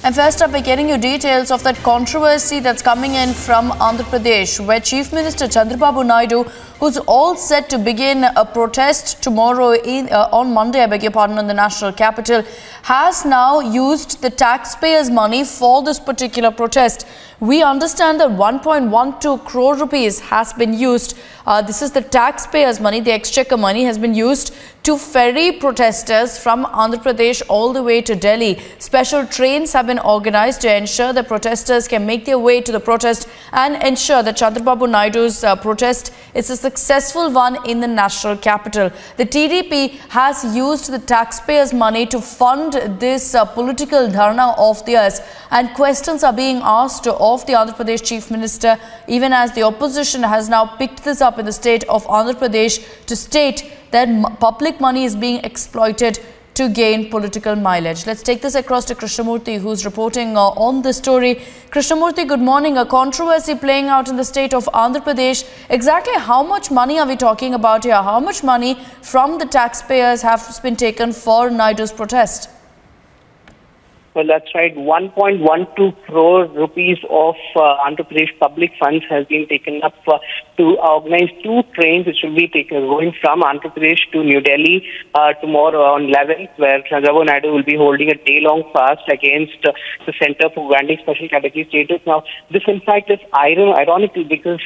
And first up, we're getting you details of that controversy that's coming in from Andhra Pradesh, where Chief Minister Chandrababu Naidu, who's all set to begin a protest tomorrow on Monday, I beg your pardon, in the national capital, has now used the taxpayers' money for this particular protest. We understand that 1.12 crore rupees has been used. This is the taxpayers' money, the exchequer money has been used to ferry protesters from Andhra Pradesh all the way to Delhi. Special trains have been organized to ensure that protesters can make their way to the protest and ensure that Chandrababu Naidu's protest is a successful one in the national capital. The TDP has used the taxpayers' money to fund this political dharna of theirs, and questions are being asked of the Andhra Pradesh Chief Minister, even as the opposition has now picked this up in the state of Andhra Pradesh to state that public money is being exploited to gain political mileage. Let's take this across to Krishnamurthy, who's reporting on this story. Krishnamurthy, good morning. A controversy playing out in the state of Andhra Pradesh. Exactly how much money are we talking about here? How much money from the taxpayers has been taken for Naidu's protest? Well, that's right. 1.12 crore rupees of Andhra Pradesh public funds has been taken up to organize two trains which will be going from Andhra Pradesh to New Delhi tomorrow on 11th, where Chandrababu Naidu will be holding a day-long fast against the Centre for Granting Special Category Status. Now, this in fact is ironical because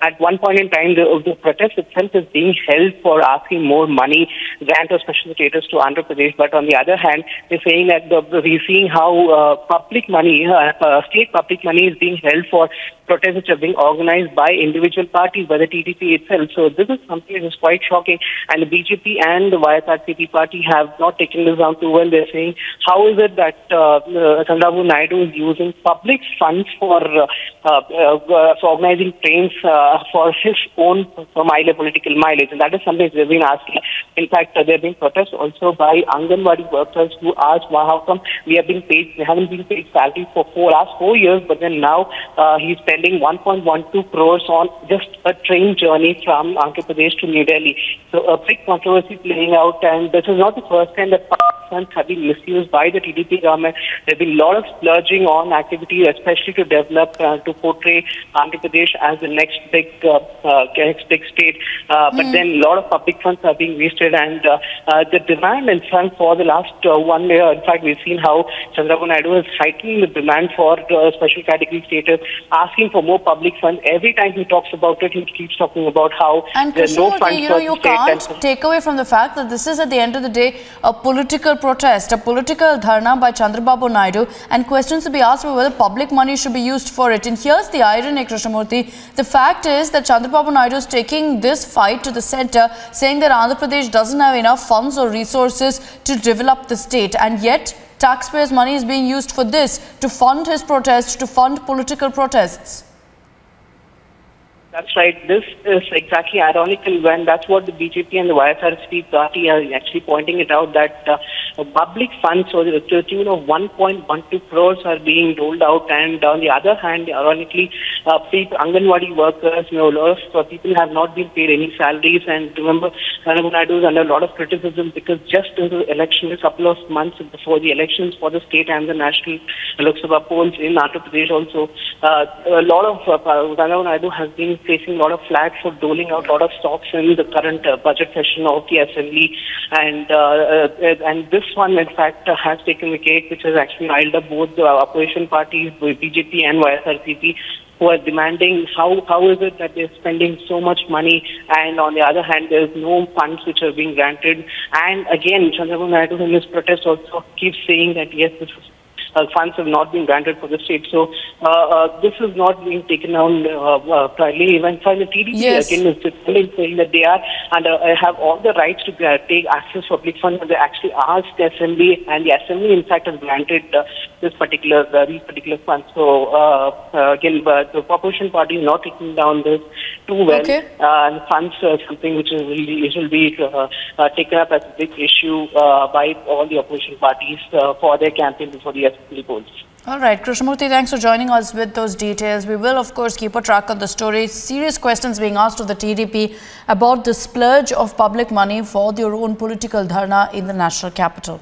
at one point in time the protest itself is being held for asking more money, grant of special status to Andhra Pradesh, but on the other hand, they're saying that we see how public money, state public money is being held for protests which are being organized by individual parties, by the TDP itself. So this is something that is quite shocking, and the BJP and the YSRCP party have not taken this down too well. They're saying, how is it that Chandrababu Naidu is using public funds for organizing trains for his own political mileage? And that is something they've been asking. In fact, there have been protests also by Anganwadi workers who asked, how come we haven't been paid salary for last 4 years, but then now he's spending 1.12 crores on just a train journey from Andhra Pradesh to New Delhi. So a big controversy playing out, and this is not the first time that funds have been misused by the TDP government. There have been a lot of splurging on activities, especially to develop, to portray Andhra Pradesh as the next big state. But then a lot of public funds are being wasted, and the demand in fact for the last 1 year, in fact, we've seen how Chandrababu Naidu is heightening the demand for special category status, asking for more public funds. Every time he talks about it, he keeps talking about how there are no funds for the state. You can't take away from the fact that this is at the end of the day a political protest, a political dharna by Chandrababu Naidu, and questions to be asked about whether public money should be used for it. And here's the irony, Krishnamurthy. The fact is that Chandrababu Naidu is taking this fight to the centre, saying that Andhra Pradesh doesn't have enough funds or resources to develop the state, and yet taxpayers' money is being used for this, to fund his protest, to fund political protests. That's right. This is exactly ironical when that's what the BJP and the YSRCP party are actually pointing it out, that public funds to the tune of 1.12 crores are being doled out, and on the other hand, ironically, Anganwadi workers, a lot of people have not been paid any salaries. And remember, Chandrababu Naidu is under a lot of criticism because just in the election, a couple of months before the elections for the state and the national Lok Sabha polls in Andhra Pradesh also, a lot of Chandrababu Naidu has been facing a lot of flack for doling out a lot of stocks in the current budget session of the assembly, and this one in fact has taken the cake, which has actually riled up both the opposition parties, BJP and YSRCP, who are demanding how is it that they're spending so much money, and on the other hand there's no funds which are being granted. And again, Chandrababu Naidu in his protest also keeps saying that yes, this is funds have not been granted for the state. So this is not being taken down primarily. Even the TDP again is defending, saying that they are and have all the rights to take access to public funds. They actually asked the assembly, and the assembly in fact has granted these particular funds. So again, the opposition party is not taking down this too well. And funds something which will be taken up as a big issue by all the opposition parties for their campaign before the assembly polls. All right, Krishnamurthy, thanks for joining us with those details. We will, of course, keep a track on the story. Serious questions being asked of the TDP about the splurge of public money for their own political dharna in the national capital.